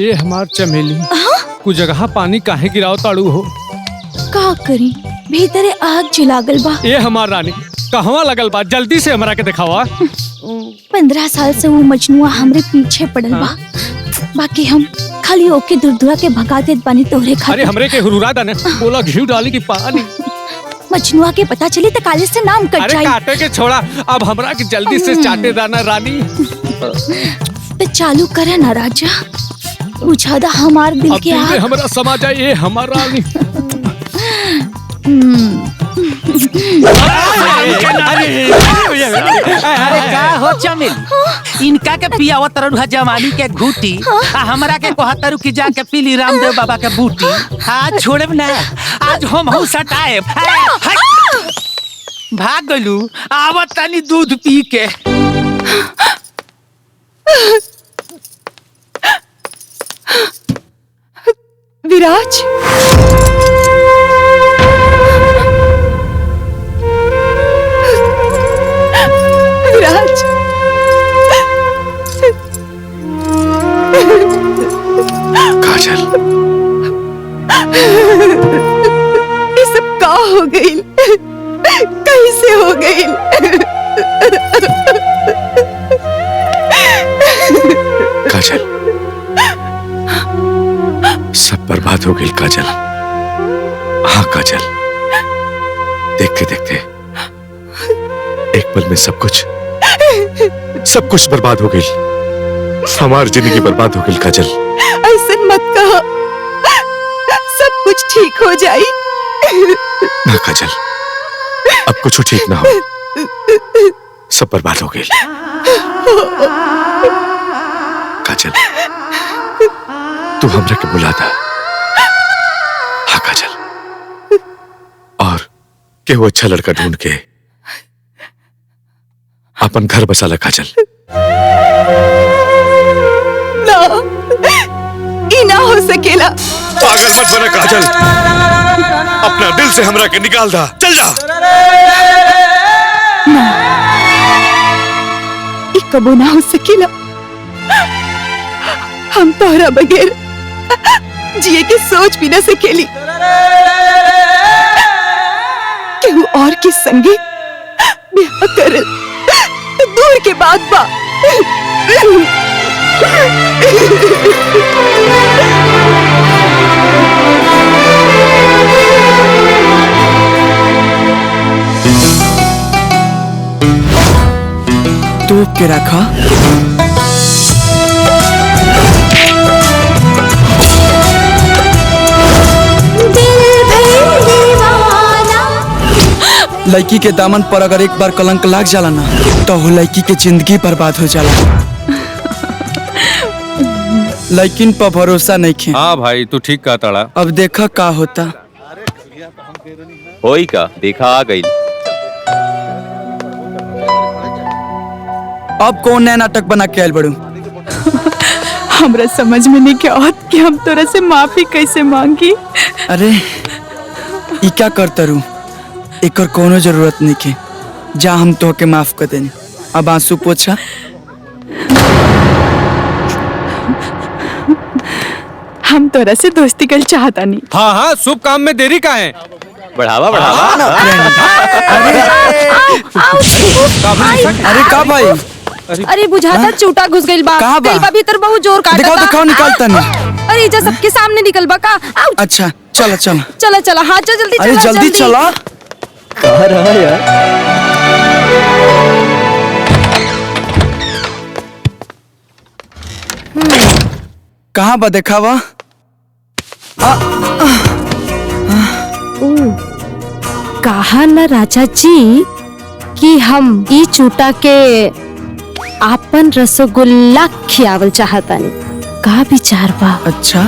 ये हमार चमेली कुछ जगह पानी काहे गिराव ताड़ू हो? का करी भीतरे आग जलागल बा। ये हमार रानी कहवा लगल बा, जल्दी से हमरा के दिखावा। 15 साल से वो मजनुआ हमरे पीछे पड़ल बा, बाकी हम खाली ओके दूर के भगा देत बानी तोहरे खातिर। अरे हमरे के हुरुरा दाने बोला घी डाली की पानी। मजनुआ के पता चली तो काले से नाम कट जाई। अरे काटे के छोड़ा, अब हमरा के जल्दी से चाटे दाना रानी। तो चालू करे ना राजा, बुझादा हमार दिल के आग। हमरा समा जाए ये हमार रानी। अरे का हो चमेली, इनका के पियावा तरह जवानी के घूटी, हमरा के कहतरु की जाके पीली रामदेव बाबा के बूटी। आज छोड़ब ना, आज हम हूँ सटाए। भाग गलू, आवत तनी दूध पी के। विराज, विराज, काजल, ये सब का हो गई? कैसे हो गई? काजल, सब बर्बाद हो गई काजल। हाँ काजल, देखते देखते एक पल में सब कुछ बर्बाद हो गई। हमारी जिंदगी बर्बाद हो गई काजल। ऐसा मत कहो, सब कुछ ठीक हो जाए। ना काजल, अब कुछ ठीक ना हो, सब बर्बाद हो गई। काजल, तू हमरा के बुला दा। हाँ काजल, और के वो अच्छा लड़का ढूंढ के अपन घर बसाला काजल। ना, ई ना हो सकेला। पागल मत बना काजल, अपना दिल से हमरा के निकाल दा। चल जा। ना, ई कबो ना हो सकेला। हम तोहरा बगैर जिए के सोच भी ना सकेली। केहू और के संगे ब्याह कर दूर के बाद बा। तोप के रखा। लड़की के दामन पर अगर एक बार कलंक लाग जाला ना, तो वो लड़की के जिंदगी बर्बाद हो जाला। लेकिन पर भरोसा नहीं खे। हाँ भाई, तू ठीक कहा ताड़ा। अब देखा का होता। होई का देखा आ गई। अब कौन नया नाटक बना के आयल बड़ू? हमरा समझ में नहीं क्या होत कि हम तोरा से माफी कैसे मांगी। अरे ई क्या करता रू? एकर कोनो जरूरत नहीं के। जा, हम तो के माफ कर देनी। अब आंसू पोछा। हम तोरा से दोस्ती कर चाहता नहीं। हाँ हाँ, शुभ काम में देरी का है? बढ़ावा बढ़ावा। अरे का भाई? अरे बुझाता चूटा घुस गइल बा। कहाँ बा? गइल बा भीतर बहुत जोर काटता। दिखाओ दिखाओ, निकालता नहीं। अरे जा सबके सामने निकल बा का। अच्छा चला चला चला चला, हाँ चल जल्दी। अरे जल्दी चला। कहाँ रहा यार? कहाँ बा देखावा? कहा न राजा जी कि हम ई चूटा के आपन रसगुल्ला खियावल चाहतानी। का विचार बा? अच्छा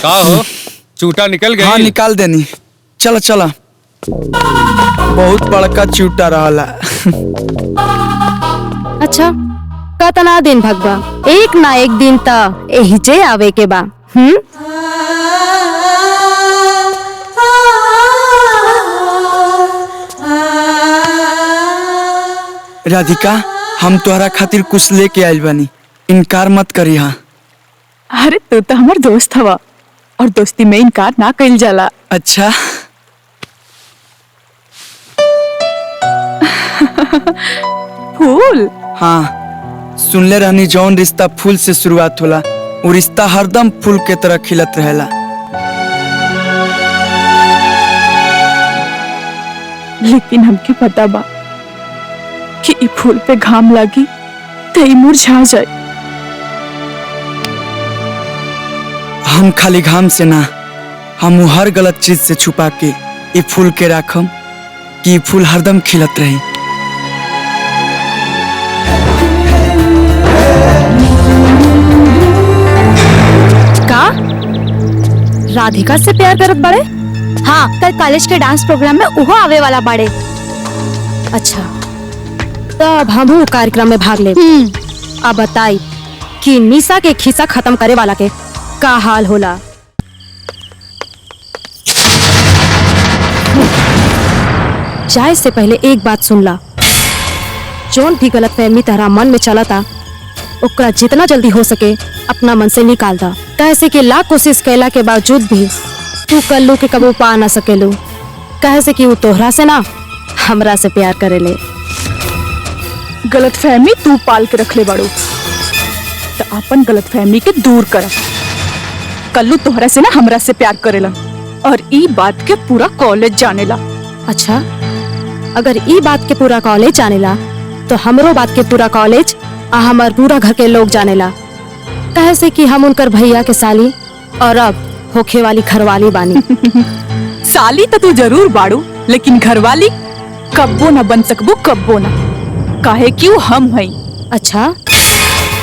का हो, चूटा निकल गई? हाँ निकाल देनी। चला चला, बहुत बड़का चूटा रहला। अच्छा का तना दिन भगवा, एक ना एक दिन ता एहिजे आवे के बा। राधिका, हम तोहरा खातिर कुछ लेके आइल बानी। इनकार मत करी हाँ। अरे तू तो हमार दोस्त हवा और दोस्ती में इनकार ना कइल जाला। अच्छा फूल? हाँ, सुनले रहनी जौन रिश्ता फूल से शुरुआत होला वो रिश्ता हरदम फूल के तरह खिलत रहेला। लेकिन हमके पता बा कि ई फूल पे घाम लागी तो ई मुरझा जाए। हम खाली घाम से ना, हम वो हर गलत चीज से छुपा के ये फूल के राखम कि ये फूल हरदम खिलत रही। का राधिका से प्यार करत बड़े? हाँ, कल कॉलेज के डांस प्रोग्राम में उहो आवे वाला बाड़े। अच्छा, तब हम कार्यक्रम में भाग ले। अब बताई कि निशा के खिस्सा खत्म करे वाला के का हाल होला। जाए से पहले एक बात सुन ला, जोन भी गलत फहमी तेरा मन में चला था ओकरा जितना जल्दी हो सके अपना मन से निकाल दा। कैसे कि लाख कोशिश कैला के बावजूद भी तू कल्लू के कबू पा ना सकेलू। कैसे कि वो तोहरा से ना हमरा से प्यार करेले। गलत फहमी तू पाल के रख ले बाड़ू तो अपन गलत फहमी के दूर कर। कल्लू तोहरा से ना हमरा से प्यार करेला और ई बात के पूरा कॉलेज जानेला। अच्छा, अगर ई बात के पूरा कॉलेज जानेला तो हमरो बात के पूरा कॉलेज आ हमार पूरा घर के लोग जानेला। कहे से कि हम उनकर भैया के साली और अब होखे वाली घरवाली बानी। साली तो तू जरूर बाड़ू लेकिन घरवाली कब्बो ना बन सकबो, कब्बो ना। काहे क्यों हम हई। अच्छा,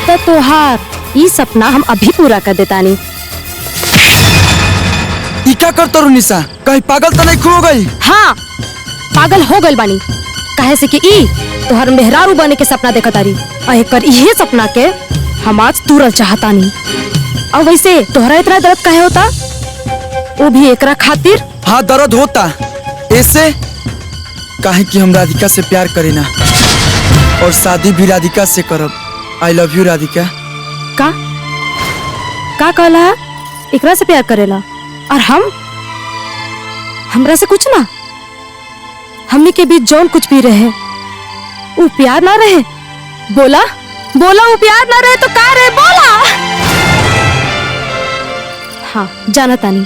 तो तोहार ई सपना हम अभी पूरा कर देतानी। ई क्या करता रू निशा, कहीं पागल तो नहीं खो गई? हाँ, पागल हो गल बानी। कहे से कि ई तोहर मेहरारू बने के सपना देखा तारी और एकर इहे सपना के हम आज तुरल चाहतानी। और वैसे तोहरा इतना दर्द काहे होता? वो भी एकरा खातिर। हाँ, दर्द होता ऐसे काहे कि हम राधिका से प्यार करी ना और शादी भी राधिका से करब। I love you Radhika. का कहला? एकरा से प्यार करेला और हम हमरा से कुछ ना? हमनी के बीच जौन कुछ भी रहे वो प्यार ना रहे? बोला बोला, वो प्यार ना रहे तो का रहे? बोला। हाँ, जाना तानी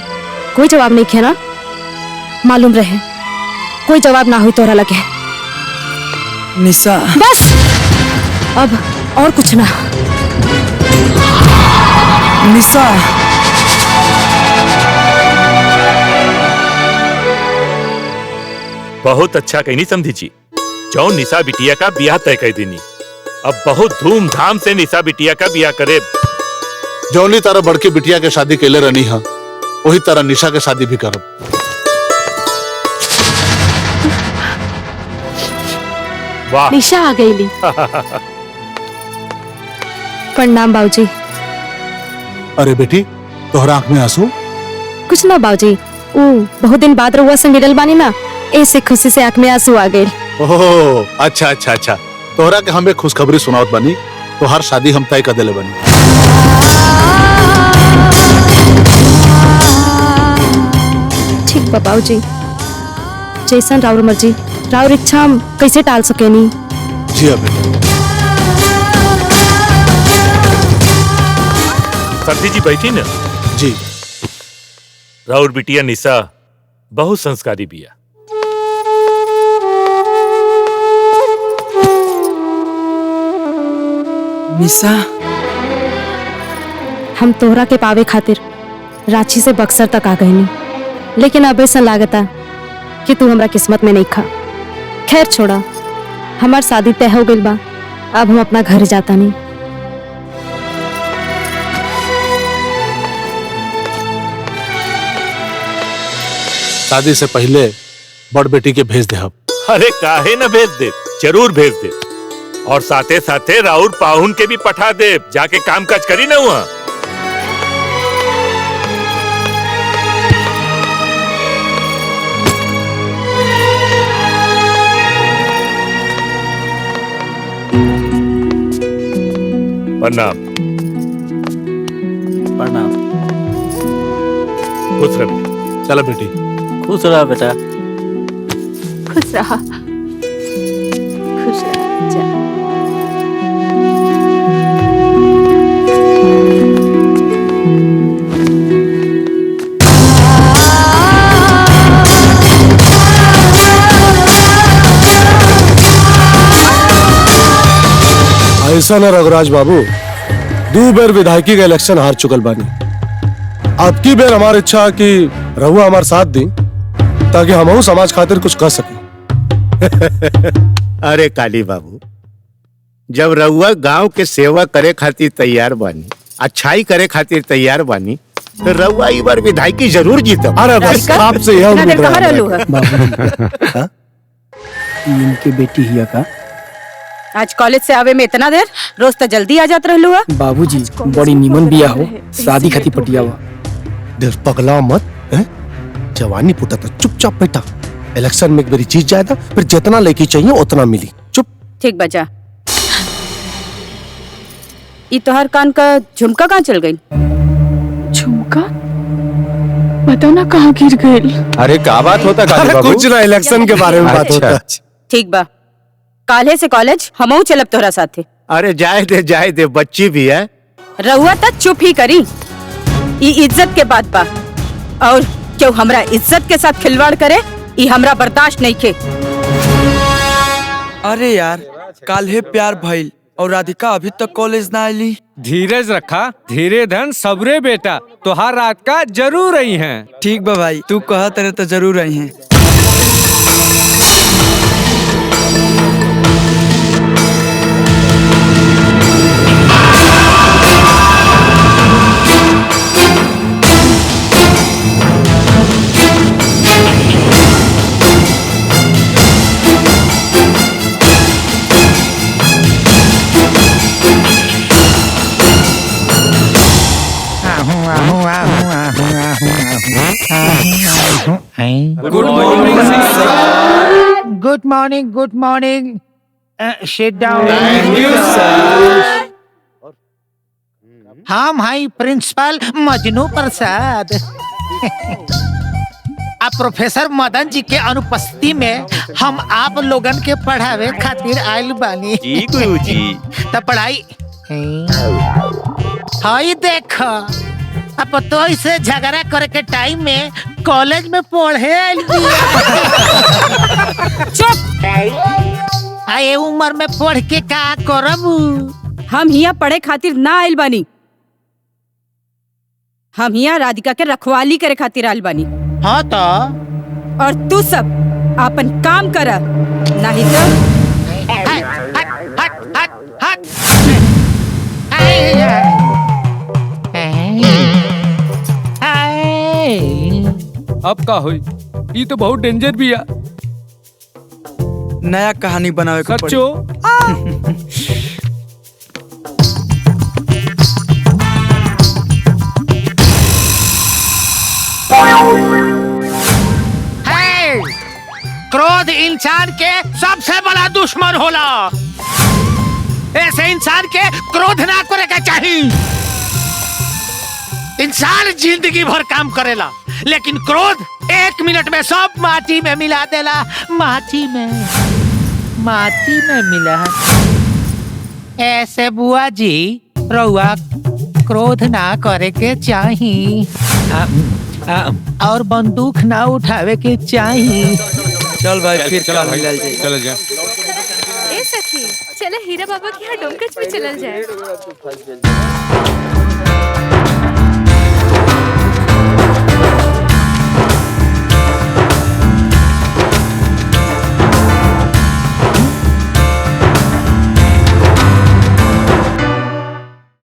कोई जवाब नहीं किया ना, मालूम रहे कोई जवाब ना हुई तोरा लगे। निशा बस अब और कुछ ना। निशा बहुत अच्छा कहनी समझी जी। जो निशा बिटिया का ब्याह तय कर देनी। अब बहुत धूमधाम से निशा बिटिया का ब्याह करे। जौनी तारा बड़की बिटिया के शादी केले रहनी है वही तारा निशा के शादी भी करब। वाह, निशा आ गईली। प्रणाम बाबूजी। अरे बेटी, तोहरा आंख में आंसू? कुछ ना बाबूजी, बहुत दिन बाद रउआ से मिलल बानी ना, ऐसे खुशी से आंख में आंसू आ गए। ओह, अच्छा अच्छा अच्छा। तोहरा के हमें खुशखबरी सुनावत बानी, तोहार शादी हम तय कर देले बानी। ठीक बा बाबूजी, जैसन राउर मर्जी, राउर इच्छा हम कैसे टाल सकेनी। जी अब समझी जी बैठी ना। जी। राउर बिटिया निशा बहुत संस्कारी बिया। निशा, हम तोहरा के पावे खातिर रांची से बक्सर तक आ गईनी, लेकिन अब ऐसा लागता कि तू हमरा किस्मत में नहीं खा। खैर छोड़ा, हमार शादी तय हो गई बा, अब हम अपना घर जाता नहीं। शादी से पहले बड़ बेटी के भेज दे। अरे काहे न भेज दे, जरूर भेज दे। और साथे साथे राउर पाहुन के भी पठा दे, जाके काम काज करी ना वहाँ। प्रणाम। प्रणाम। खुश रह। चलो बेटी। खुश रहा बेटा। खुश रहा। खुश रहा। जा। ऐसा न रघुराज बाबू, 2 बेर विधायकी का इलेक्शन हार चुकल बानी। अब की बेर हमारी इच्छा कि रहुआ हमारे साथ दी ताकि हम समाज खातिर कुछ कर सके। अरे काली बाबू, जब रउआ गांव के सेवा करे खातिर तैयार बानी, अच्छाई करे खातिर तैयार बानी, तो रउआ ई बार विधायकी जरूर जीतब। अरे बस आपसे यह उम्मीद बाबू इनके बेटी हिया का आज कॉलेज से आवे में इतना देर, रोज तो जल्दी आ जात रहलू है। बाबूजी बड़ी नीमन बिया हो, शादी खातिर पटिया हुआ। देर पगला मत है? जवानी पुटा था, चुपचाप बैठा। इलेक्शन में एक बारी जीत जाएगा, फिर जितना लेके चाहिए उतना मिली। चुप। ठीक बचा। ये तोहर कान का झुमका कहाँ चल गई? झुमका पता ना कहाँ गिर गई। अरे क्या बात होता काली बाबू? कुछ ना, इलेक्शन के बारे में बात होता। ठीक बा, काले से कॉलेज हमहू चलब तोहरा साथे। अरे जाए दे, बच्ची भी है। रहुआ तक चुप ही करी। ये इज्जत के बात बा, और क्यों हमरा इज्जत के साथ खिलवाड़ करे, ये हमरा बर्दाश्त नहीं के। अरे यार, काल्हे प्यार भइल और राधिका अभी तक कॉलेज ना आईली। धीरज रखा, धीरे धन सबरे बेटा, तोहार रात का जरूर आई हैं। ठीक बा भाई, तू कहा तेरे तो जरूर आई हैं। Good morning. Good morning. Sit down. हम हाई प्रिंसिपल मजनू प्रसाद। अब प्रोफेसर मदन जी के अनुपस्थिति में हम आप लोगन के पढ़ावे खातिर आयल बानी। जी गुरुजी। तो पढ़ाई हाई देखो, अब तो इसे झगड़ा करे के टाइम में कॉलेज में पढ़े आयल चुप। आए उम्र में पढ़ के का करब? हम यहाँ पढ़े खातिर ना आयल बानी, हम यहाँ राधिका के रखवाली करे खातिर आयल बानी। हाँ तो और तू सब अपन काम करा, नहीं तो अब का हुई? ये तो बहुत डेंजर भी है। नया कहानी बनावे के पड़ी। क्रोध इंसान के सबसे बड़ा दुश्मन होला। ऐसे इंसान के क्रोध ना करे के चाहिए। इंसान जिंदगी भर काम करेला, लेकिन क्रोध 1 मिनट में सब माटी में मिला देला। माटी में मिला। ऐसे बुआ जी रउआ क्रोध ना करे के चाहिए, और बंदूक ना उठावे के चाहिए। चल भाई, फिर चल जा। ए सखी, चले हीरा बाबा के यहाँ डोमकच में चलल जाए।